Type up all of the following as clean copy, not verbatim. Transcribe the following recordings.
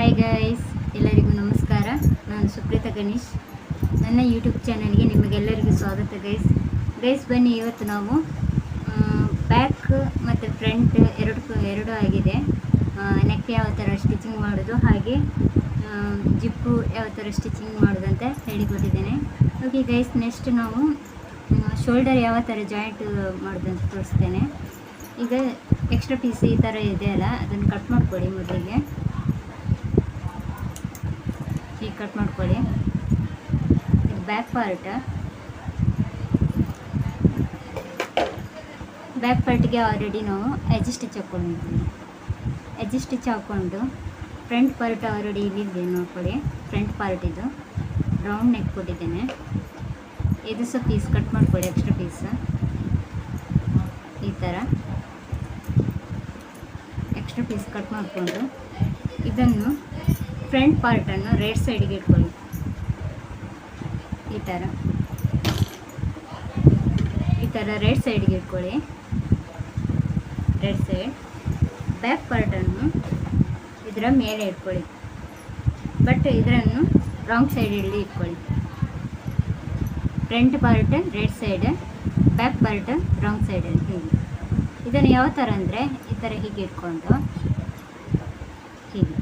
Hi guys, ಎಲ್ಲರಿಗೂ ನಮಸ್ಕಾರ. ನಾನು ಸುಪ್ರೀತಾ ಗಣೇಶ್. ನನ್ನ ಯೂಟ್ಯೂಬ್ ಚಾನಲ್ಗೆ ನಿಮಗೆಲ್ಲರಿಗೂ ಸ್ವಾಗತ ಗೈಸ್. ಬನ್ನಿ, ಇವತ್ತು ನಾವು ಬ್ಯಾಕ್ ಮತ್ತು ಫ್ರಂಟ್ ಎರಡು ಆಗಿದೆ. ನೆಕ್ ಯಾವ ಥರ ಸ್ಟಿಚಿಂಗ್ ಮಾಡೋದು, ಹಾಗೆ ಜಿಪ್ಪು ಯಾವ ಥರ ಸ್ಟಿಚಿಂಗ್ ಮಾಡೋದು ಅಂತ ಹೇಳಿಕೊಟ್ಟಿದ್ದೇನೆ. ಓಕೆ ಗೈಸ್, ನೆಕ್ಸ್ಟ್ ನಾವು ಶೋಲ್ಡರ್ ಯಾವ ಥರ ಜಾಯಿಂಟ್ ಮಾಡೋದು ಅಂತ ತೋರಿಸ್ತೇನೆ. ಈಗ ಎಕ್ಸ್ಟ್ರಾ ಪೀಸ್ ಈ ಥರ ಇದೆಯಲ್ಲ, ಅದನ್ನು ಕಟ್ ಮಾಡ್ಕೊಳ್ಳಿ. ಮೊದಲಿಗೆ ಹೀಗೆ ಕಟ್ ಮಾಡ್ಕೊಳ್ಳಿ. ಬ್ಯಾಕ್ ಪಾರ್ಟಿಗೆ ಆಲ್ರೆಡಿ ನಾವು ಎಜ್ ಸ್ಟಿಚ್ ಹಾಕ್ಕೊಂಡಿದ್ದೀವಿ. ಎಜ್ ಸ್ಟಿಚ್ ಹಾಕ್ಕೊಂಡು ಫ್ರಂಟ್ ಪಾರ್ಟ್ ಆಲ್ರೆಡಿ ಇಲ್ಲಿದೆ ನೋಡ್ಕೊಳ್ಳಿ. ಫ್ರಂಟ್ ಪಾರ್ಟ್ ಇದು ರೌಂಡ್ ನೆಕ್ ಕೊಟ್ಟಿದ್ದೇನೆ. ಇದು ಸಹ ಪೀಸ್ ಕಟ್ ಮಾಡ್ಕೊಳ್ಳಿ, ಎಕ್ಸ್ಟ್ರಾ ಪೀಸ್ ಈ ಥರ ಎಕ್ಸ್ಟ್ರಾ ಪೀಸ್ ಕಟ್ ಮಾಡಿಕೊಂಡು ಇದನ್ನು ಫ್ರಂಟ್ ಪಾರ್ಟನ್ನು ರೈಟ್ ಸೈಡಿಗೆ ಇಟ್ಕೊಳ್ಳಿ. ಈ ಥರ ರೈಟ್ ಸೈಡಿಗೆ ಇಟ್ಕೊಳ್ಳಿ. ರೈಟ್ ಸೈಡ್ ಬ್ಯಾಕ್ ಪಾರ್ಟನ್ನು ಇದರ ಮೇಲೆ ಇಟ್ಕೊಳ್ಳಿ, ಬಟ್ ಇದನ್ನು ರಾಂಗ್ ಸೈಡಲ್ಲಿ ಇಟ್ಕೊಳ್ಳಿ. Front part right side, back part wrong ಸೈಡಲ್ಲಿ. ಹೀಗೆ ಇದನ್ನು ಯಾವ ಥರ ಅಂದರೆ ಈ ಥರ ಹೀಗೆ ಇಟ್ಕೊಂಡು ಹೀಗೆ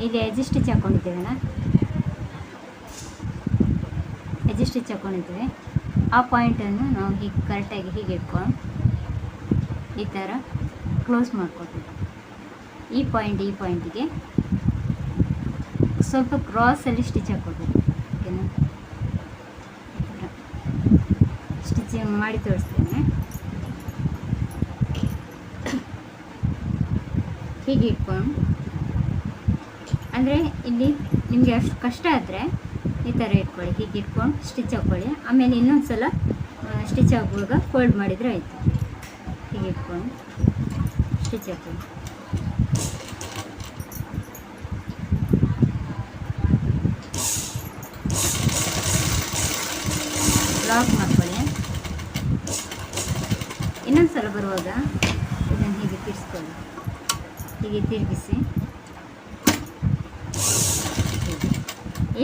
ಇಲ್ಲಿ ಎಜ್ ಸ್ಟಿಚ್ ಹಾಕ್ಕೊಂಡಿದ್ದೇವಲ್ಲ, ಎಜ್ ಸ್ಟಿಚ್ ಹಾಕ್ಕೊಂಡಿದ್ದೇವೆ. ಆ ಪಾಯಿಂಟನ್ನು ನಾವು ಹೀಗೆ ಕರೆಕ್ಟಾಗಿ ಹೀಗೆ ಇಟ್ಕೊಂಡು ಈ ಥರ ಕ್ಲೋಸ್ ಮಾಡ್ಕೊತೀವಿ. ಈ ಪಾಯಿಂಟಿಗೆ ಸ್ವಲ್ಪ ಕ್ರಾಸಲ್ಲಿ ಸ್ಟಿಚ್ ಹಾಕ್ಕೊಬೇಕು. ಓಕೆನಾ? ಈ ಥರ ಸ್ಟಿಚಿಂಗ್ ಮಾಡಿ ತೋರಿಸ್ತೇನೆ. ಹೀಗೆ ಇಟ್ಕೊಂಡು, ಅಂದರೆ ಇಲ್ಲಿ ನಿಮಗೆ ಅಷ್ಟು ಕಷ್ಟ ಆದರೆ ಈ ಥರ ಇಟ್ಕೊಳ್ಳಿ. ಹೀಗೆ ಇಟ್ಕೊಂಡು ಸ್ಟಿಚ್ ಹಾಕ್ಕೊಳ್ಳಿ. ಆಮೇಲೆ ಇನ್ನೊಂದು ಸಲ ಸ್ಟಿಚ್ ಹಾಕುವಾಗ ಫೋಲ್ಡ್ ಮಾಡಿದರೆ ಆಯಿತು. ಹೀಗೆ ಇಟ್ಕೊಂಡು ಸ್ಟಿಚ್ ಹಾಕ್ಕೊಳ್ಳಿ. ಲಾಕ್ ಮಾಡ್ಕೊಳ್ಳಿ. ಇನ್ನೊಂದು ಸಲ ಬರುವಾಗ ಇದನ್ನು ಹೀಗೆ ತಿರ್ಸ್ಕೊಳ್ಳಿ. ಹೀಗೆ ತಿರುಗಿಸಿ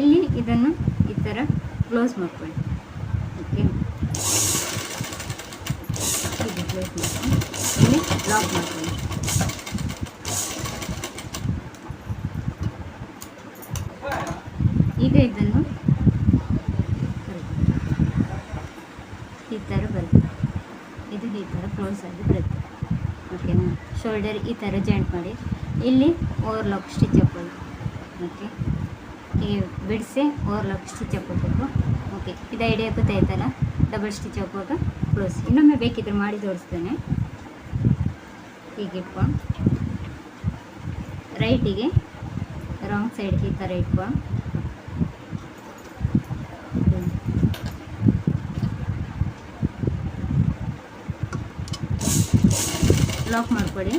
ಇಲ್ಲಿ ಇದನ್ನು ಈ ಥರ ಕ್ಲೋಸ್ ಮಾಡ್ಕೊಳ್ಳಿ. ಓಕೆ, ಹೀಗೆ ಕ್ಲೋಸ್ ಮಾಡ್ಕೊಂಡು ಇಲ್ಲಿ ಲಾಕ್ ಮಾಡ್ಕೊಳ್ಳಿ. ಈಗ ಇದನ್ನು ಈ ಥರ ಬರುತ್ತೆ. ಇದು ಈ ಥರ ಕ್ಲೋಸ್ ಆಗಿ ಬರುತ್ತೆ. ಓಕೆನಾ? ಶೋಲ್ಡರ್ ಈ ಥರ ಜಾಯಿಂಟ್ ಮಾಡಿ ಇಲ್ಲಿ ಓವರ್ಲಾಕ್ ಸ್ಟಿಚ್ ಹಾಕ್ಕೊಳ್ಳಿ. ಓಕೆ, ಹೀಗೆ ಬಿಡಿಸಿ ಓವರ್ಲಾಕ್ ಸ್ಟಿಚ್ ಹಾಕ್ಕೋಬೇಕು. ಓಕೆ, ಇದು ಐಡಿಯಾ ಗೊತ್ತಾಯ್ತಲ್ಲ? ಡಬಲ್ ಸ್ಟಿಚ್ ಹಾಕುವಾಗ ಕ್ಲೋಸ್. ಇನ್ನೊಮ್ಮೆ ಬೇಕಿದ್ರೆ ಮಾಡಿ ತೋರಿಸ್ತೇನೆ. ಹೀಗೆ ಇಟ್ಕೊಂಡು ರೈಟಿಗೆ ರಾಂಗ್ ಸೈಡ್ ಈ ಥರ ಇಟ್ಕೊಂಡು ಲಾಕ್ ಮಾಡ್ಕೊಳ್ಳಿ.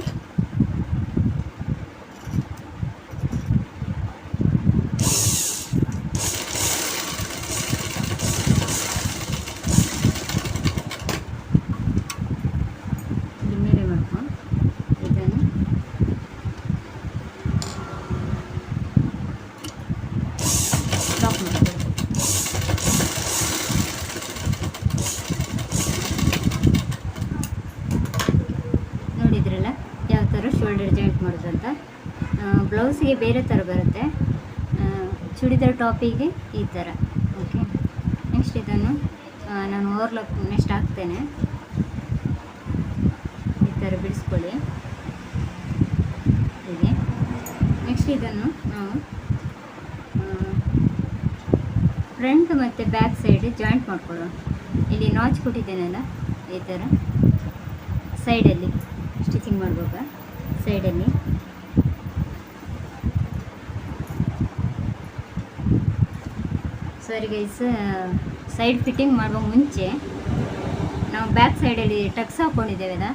ಮೇಲೆ ಮಾಡ್ಕೊಂಡು ಇದನ್ನು ಲಾಕ್ ಮಾಡ್ಕೊಳ್ಳಿ. ನೋಡಿದ್ರಲ್ಲ ಯಾವ ಥರ ಶೋಲ್ಡರ್ ಜಾಯಿಂಟ್ ಮಾಡೋದು ಅಂತ. ಬ್ಲೌಸಿಗೆ ಬೇರೆ ಥರ ಬರುತ್ತೆ, ಚೂಡಿದಾರ್ ಟಾಪಿಗೆ ಈ ಥರ. ಓಕೆ, ನೆಕ್ಸ್ಟ್ ಇದನ್ನು ನಾನು ಓವರ್ಲಾಕ್ ನೆಕ್ಸ್ಟ್ ಹಾಕ್ತೇನೆ. ಈ ಥರ ಬಿಡಿಸ್ಕೊಳ್ಳಿ ಹೀಗೆ. ನೆಕ್ಸ್ಟ್ ಇದನ್ನು ನಾವು ಫ್ರಂಟ್ ಮತ್ತು ಬ್ಯಾಕ್ ಸೈಡ್ ಜಾಯಿಂಟ್ ಮಾಡ್ಕೊಳ್ಳೋಣ. ಇಲ್ಲಿ ನಾಚ್ ಕೊಟ್ಟಿದ್ದೇನಲ್ಲ, ಈ ಥರ ಸೈಡಲ್ಲಿ ಸ್ಟಿಚಿಂಗ್ ಮಾಡುವಾಗ ಸೈಡಲ್ಲಿ ಸಾರಿ ಗೈಸ್, ಸೈಡ್ ಫಿಟ್ಟಿಂಗ್ ಮಾಡುವ ಮುಂಚೆ ನಾವು ಬ್ಯಾಕ್ ಸೈಡಲ್ಲಿ ಟಕ್ಸ್ ಹಾಕ್ಕೊಂಡಿದ್ದೇವಲ್ಲ,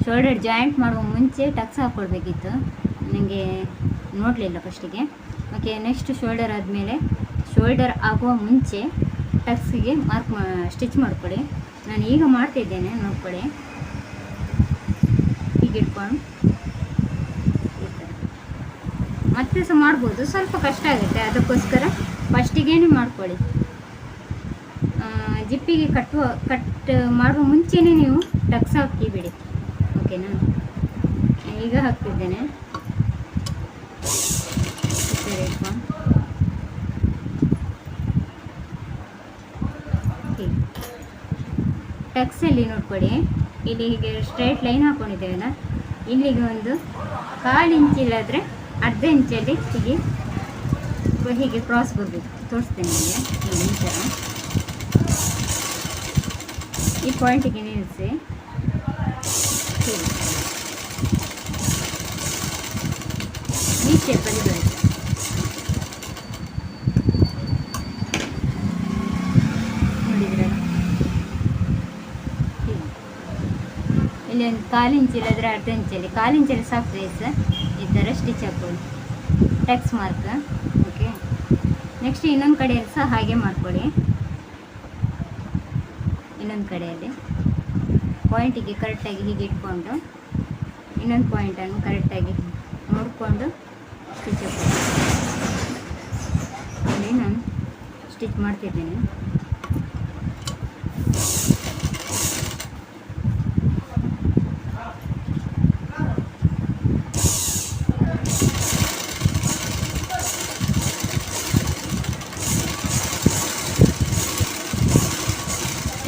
ಶೋಲ್ಡರ್ ಜಾಯಿಂಟ್ ಮಾಡುವ ಮುಂಚೆ ಟಕ್ಸ್ ಹಾಕ್ಕೊಳ್ಬೇಕಿತ್ತು. ನನಗೆ ನೋಡಲಿಲ್ಲ ಫಸ್ಟಿಗೆ. ಓಕೆ, ನೆಕ್ಸ್ಟ್ ಶೋಲ್ಡರ್ ಆದಮೇಲೆ ಶೋಲ್ಡರ್ ಆಗುವ ಮುಂಚೆ ಟಕ್ಸಿಗೆ ಸ್ಟಿಚ್ ಮಾಡ್ಕೊಳ್ಳಿ. ನಾನು ಈಗ ಮಾಡ್ತಿದ್ದೇನೆ, ನೋಡ್ಕೊಳ್ಳಿ. ಹೀಗೆ ಇಟ್ಕೊಂಡು ಈ ಥರ ಮತ್ತೆ ಸಹ ಮಾಡ್ಬೋದು, ಸ್ವಲ್ಪ ಕಷ್ಟ ಆಗುತ್ತೆ. ಅದಕ್ಕೋಸ್ಕರ ಫಸ್ಟಿಗೇನೆ ಮಾಡ್ಕೊಳ್ಳಿ. ಜಿಪ್ಪಿಗೆ ಕಟ್ ಮಾಡುವ ಮುಂಚೆನೇ ನೀವು ಟಕ್ಸ್ ಹಾಕಿಬಿಡಿ. ಓಕೆನಾ? ಈಗ ಹಾಕ್ತಿದ್ದೇನೆ. ಟಕ್ಸಲ್ಲಿ ನೋಡ್ಕೊಳ್ಳಿ, ಇಲ್ಲಿ ಹೀಗೆ ಸ್ಟ್ರೈಟ್ ಲೈನ್ ಹಾಕ್ಕೊಂಡಿದ್ದೇವಲ್ಲ, ಇಲ್ಲಿಗೆ ಒಂದು 1/4 ಇಂಚ್ ಇಲ್ಲಾದರೆ ಅರ್ಧ ಇಂಚಲ್ಲಿ ಹೀಗೆ ಕ್ರಾಸ್ ಬರಬೇಕು. ತೋರಿಸ್ತೇನೆ ನಿಮಗೆ. ಈ ಥರ ಈ ಪಾಯಿಂಟಿಗೆ ನಿಲ್ಲಿಸಿ. ಈ ಶೇಪಲ್ಲಿ ಬರುತ್ತೆ. ನೋಡಿದ್ರಲ್ಲ, ಇಲ್ಲಿ ಒಂದು 1/4 ಇಂಚ್ ಇಲ್ಲಾದರೆ ಅರ್ಧ ಇಂಚಲ್ಲಿ, 1/4 ಇಂಚಲ್ಲಿ ಸಾಕು ಗೈಸ್. ಈ ಥರ ಸ್ಟಿಚ್ ಹಾಕೊಳ್ಳಿ, ಟಕ್ಸ್ ಮಾರ್ಕ್. ಓಕೆ, ನೆಕ್ಸ್ಟ್ ಇನ್ನೊಂದು ಕಡೆಯಲ್ಲಿ ಸಹ ಹಾಗೆ ಮಾಡ್ಕೊಳ್ಳಿ. ಇನ್ನೊಂದು ಕಡೆಯಲ್ಲಿ ಪಾಯಿಂಟಿಗೆ ಕರೆಕ್ಟಾಗಿ ಹೀಗೆ ಇಟ್ಕೊಂಡು ಇನ್ನೊಂದು ಪಾಯಿಂಟನ್ನು ಕರೆಕ್ಟಾಗಿ ನೋಡಿಕೊಂಡು ಸ್ಟಿಚ್ ಹಾಕೊಳ್ಳಿ. ಇಲ್ಲಿ ನಾನು ಸ್ಟಿಚ್ ಮಾಡ್ತಿದ್ದೇನೆ.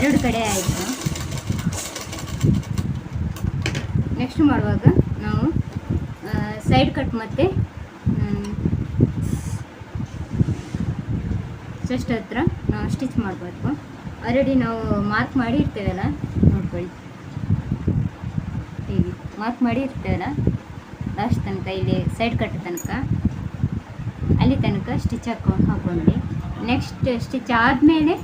ಎರಡು ಕಡೆ ಆಯಿತು. ನೆಕ್ಸ್ಟ್ ಮಾಡುವಾಗ ನಾವು ಸೈಡ್ ಕಟ್ ಮತ್ತು ಚೆಸ್ಟ್ ಹತ್ರ ನಾವು ಸ್ಟಿಚ್ ಮಾಡಬೇಕು. ಆಲ್ರೆಡಿ ನಾವು ಮಾರ್ಕ್ ಮಾಡಿ ಇರ್ತೇವಲ್ಲ, ನೋಡ್ಕೊಳ್ಳಿ. ಹೀಗೆ ಮಾರ್ಕ್ ಮಾಡಿ ಇರ್ತೇವಲ್ಲ ಲಾಸ್ಟ್ ತನಕ, ಇಲ್ಲಿ ಸೈಡ್ ಕಟ್ ತನಕ, ಅಲ್ಲಿ ತನಕ ಸ್ಟಿಚ್ ಹಾಕ್ಕೊಂಡು ನೆಕ್ಸ್ಟ್ ಸ್ಟಿಚ್ ಆದಮೇಲೆ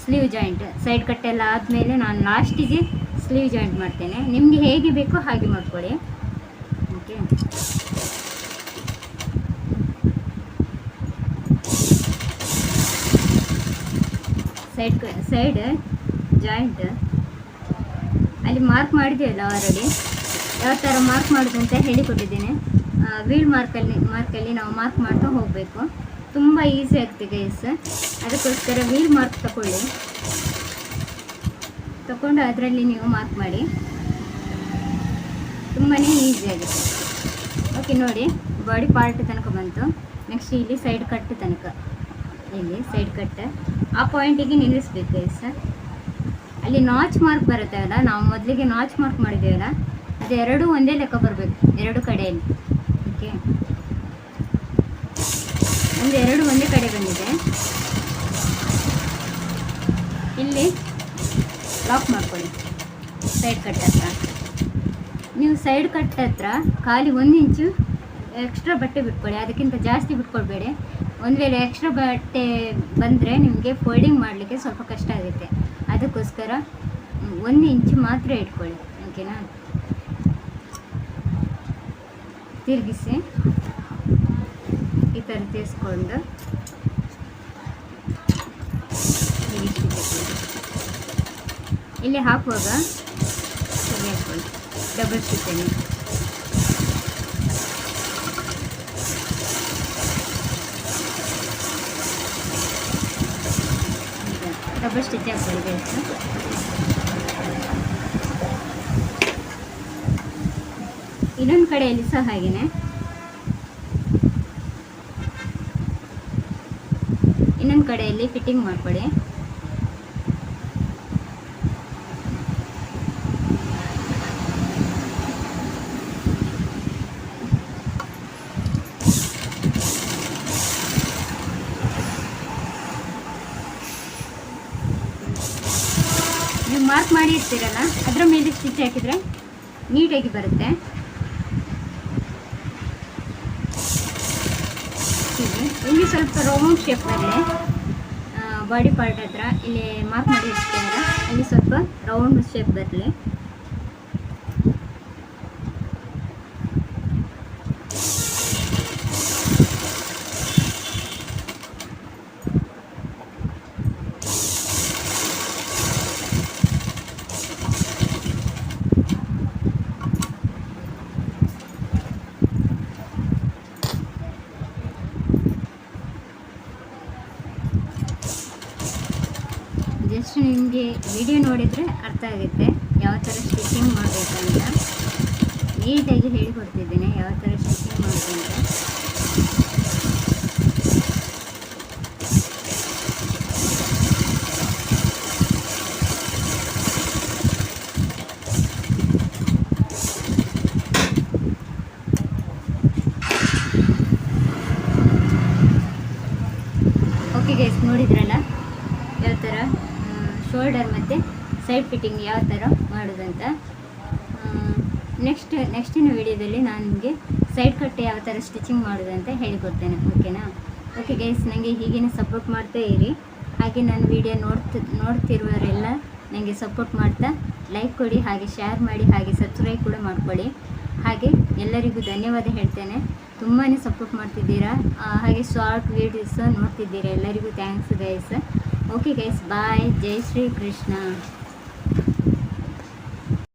ಸ್ಲೀವ್ ಜಾಯಿಂಟ್, ಸೈಡ್ ಕಟ್ಟೆಲ್ಲ ಆದಮೇಲೆ ನಾನು ಲಾಸ್ಟಿಗೆ ಸ್ಲೀವ್ ಜಾಯಿಂಟ್ ಮಾಡ್ತೇನೆ. ನಿಮಗೆ ಹೇಗೆ ಬೇಕೋ ಹಾಗೆ ಮಾಡ್ಕೊಳ್ಳಿ. ಓಕೆ, ಸೈಡ್ ಜಾಯಿಂಟ್ ಅಲ್ಲಿ ಮಾರ್ಕ್ ಮಾಡಿದ್ದೇವಲ್ಲ ಆಲ್ರೆಡಿ, ಯಾವ ಥರ ಮಾರ್ಕ್ ಮಾಡೋದು ಅಂತ ಹೇಳಿಕೊಟ್ಟಿದ್ದೇನೆ. ವೀಲ್ ಮಾರ್ಕಲ್ಲಿ ನಾವು ಮಾರ್ಕ್ ಮಾಡ್ತಾ ಹೋಗಬೇಕು. ತುಂಬ ಈಸಿ ಆಗ್ತದೆ ಗೈಸ್. ಅದಕ್ಕೋಸ್ಕರ ವೀಲ್ ಮಾರ್ಕ್ ತಗೊಂಡು ಅದರಲ್ಲಿ ನೀವು ಮಾರ್ಕ್ ಮಾಡಿ, ತುಂಬಾ ಈಸಿ ಆಗುತ್ತೆ. ಓಕೆ, ನೋಡಿ ಬಾಡಿ ಪಾರ್ಟ್ ತನಕ ಬಂತು. ನೆಕ್ಸ್ಟ್ ಇಲ್ಲಿ ಸೈಡ್ ಕಟ್ ತನಕ, ಇಲ್ಲಿ ಸೈಡ್ ಕಟ್ ಆ ಪಾಯಿಂಟಿಗೆ ನಿಲ್ಲಿಸ್ಬೇಕು ಗೈಸ್. ಅಲ್ಲಿ ನಾಚ್ ಮಾರ್ಕ್ ಬರುತ್ತಲ್ಲ, ನಾವು ಮೊದಲಿಗೆ ನಾಚ್ ಮಾರ್ಕ್ ಮಾಡಿದ್ದೇವಲ್ಲ, ಅದು ಎರಡೂ ಒಂದೇ ಲೆಕ್ಕ ಬರಬೇಕು, ಎರಡು ಕಡೆಯಲ್ಲಿ. ಓಕೆ, ಎರಡು ಒಂದೇ ಕಡೆ ಬಂದಿದೆ. ಇಲ್ಲಿ ಲಾಕ್ ಮಾಡ್ಕೊಳ್ಳಿ ಸೈಡ್ ಕಟ್ ಹತ್ರ. ನೀವು ಸೈಡ್ ಕಟ್ ಹತ್ರ ಖಾಲಿ 1 ಇಂಚು ಎಕ್ಸ್ಟ್ರಾ ಬಟ್ಟೆ ಬಿಟ್ಕೊಳ್ಳಿ, ಅದಕ್ಕಿಂತ ಜಾಸ್ತಿ ಬಿಟ್ಕೊಳ್ಬೇಡಿ. ಒಂದು ವೇಳೆ ಎಕ್ಸ್ಟ್ರಾ ಬಟ್ಟೆ ಬಂದರೆ ನಿಮಗೆ ಫೋಲ್ಡಿಂಗ್ ಮಾಡಲಿಕ್ಕೆ ಸ್ವಲ್ಪ ಕಷ್ಟ ಆಗುತ್ತೆ. ಅದಕ್ಕೋಸ್ಕರ 1 ಇಂಚು ಮಾತ್ರ ಇಟ್ಕೊಳ್ಳಿ. ಓಕೆನಾ? ತಿರುಗಿಸಿ ಈ ಥರ ತಿರ್ಸ್ಕೊಂಡು ಇಲ್ಲಿ ಹಾಕುವಾಗ ಸರಿ ಹಾಕ್ಕೊಳ್ಳಿ, ಡಬಲ್ ಸ್ಟಿಚ್ಚಲ್ಲಿ. ಡಬಲ್ ಸ್ಟಿಚ್ ಹಾಕ್ಕೊಳ್ಳಿ ಬೇಕು. ಇನ್ನೊಂದು ಕಡೆಯಲ್ಲಿ ಸಹ ಹಾಗೆಯೇ ಇನ್ನೊಂದು ಕಡೆಯಲ್ಲಿ ಫಿಟ್ಟಿಂಗ್ ಮಾಡ್ಕೊಳ್ಳಿ. ನೀವು ಮಾರ್ಕ್ ಮಾಡಿ ಇರ್ತೀರಲ್ಲ, ಅದರ ಮೇಲೆ ಸ್ಟಿಚ್ ಹಾಕಿದರೆ ನೀಟಾಗಿ ಬರುತ್ತೆ. ಇಲ್ಲಿ ಸ್ವಲ್ಪ ರೌಂಡ್ ಶೇಪ್ ಬರಲಿ, ಬಾಡಿ ಪಾರ್ಟ್ ಹತ್ರ ಇಲ್ಲಿ ಮಾರ್ಕ್ ಮಾಡಿ ಇರ್ತೀರಲ್ಲ, ಅಲ್ಲಿ ಸ್ವಲ್ಪ ರೌಂಡ್ ಶೇಪ್ ಬರಲಿ. ಫಸ್ಟ್ ನಿಮಗೆ ವಿಡಿಯೋ ನೋಡಿದರೆ ಅರ್ಥ ಆಗುತ್ತೆ ಯಾವ ಥರ ಸ್ಟಿಚಿಂಗ್ ಮಾಡಬೇಕಂತ. ನೀಟಾಗಿ ಹೇಳಿಕೊಡ್ತಿದ್ದೇನೆ ಯಾವ ಥರ ಸ್ಟಿಚಿಂಗ್ ಮಾಡೋದು ಅಂತ. ಓಕೆ ಗೈಸ್, ನೋಡಿದ್ರಲ್ಲ ಯಾವ ಥರ ಶೋಲ್ಡರ್ ಮತ್ತು ಸೈಡ್ ಫಿಟ್ಟಿಂಗ್ ಯಾವ ಥರ ಮಾಡೋದಂತ. ನೆಕ್ಸ್ಟಿನ ವಿಡಿಯೋದಲ್ಲಿ ನಾನು ನಿಮಗೆ ಸೈಡ್ ಕಟ್ ಯಾವ ಥರ ಸ್ಟಿಚಿಂಗ್ ಮಾಡೋದಂತ ಹೇಳಿಕೊಡ್ತೇನೆ. ಓಕೆನಾ? ಓಕೆ ಗೈಸ್, ನನಗೆ ಹೀಗೇನೆ ಸಪೋರ್ಟ್ ಮಾಡ್ತಾ ಇರಿ. ಹಾಗೆ ನಾನು ವಿಡಿಯೋ ನೋಡ್ತಿರುವವರೆಲ್ಲ ನನಗೆ ಸಪೋರ್ಟ್ ಮಾಡ್ತಾ ಲೈಕ್ ಕೊಡಿ, ಹಾಗೆ ಶೇರ್ ಮಾಡಿ, ಹಾಗೆ ಸಬ್ಸ್ಕ್ರೈಬ್ ಕೂಡ ಮಾಡ್ಕೊಳ್ಳಿ. ಹಾಗೆ ಎಲ್ಲರಿಗೂ ಧನ್ಯವಾದ ಹೇಳ್ತೇನೆ, ತುಂಬಾ ಸಪೋರ್ಟ್ ಮಾಡ್ತಿದ್ದೀರಾ. ಹಾಗೆ ಶಾರ್ಟ್ ವೀಡಿಯೋಸ್ ನೋಡ್ತಿದ್ದೀರಾ, ಎಲ್ಲರಿಗೂ ಥ್ಯಾಂಕ್ಸ್ ಗೈಸ್. ಓಕೆ ಗೈಸ್, ಬಾಯ್. ಜೈ ಶ್ರೀ ಕೃಷ್ಣ.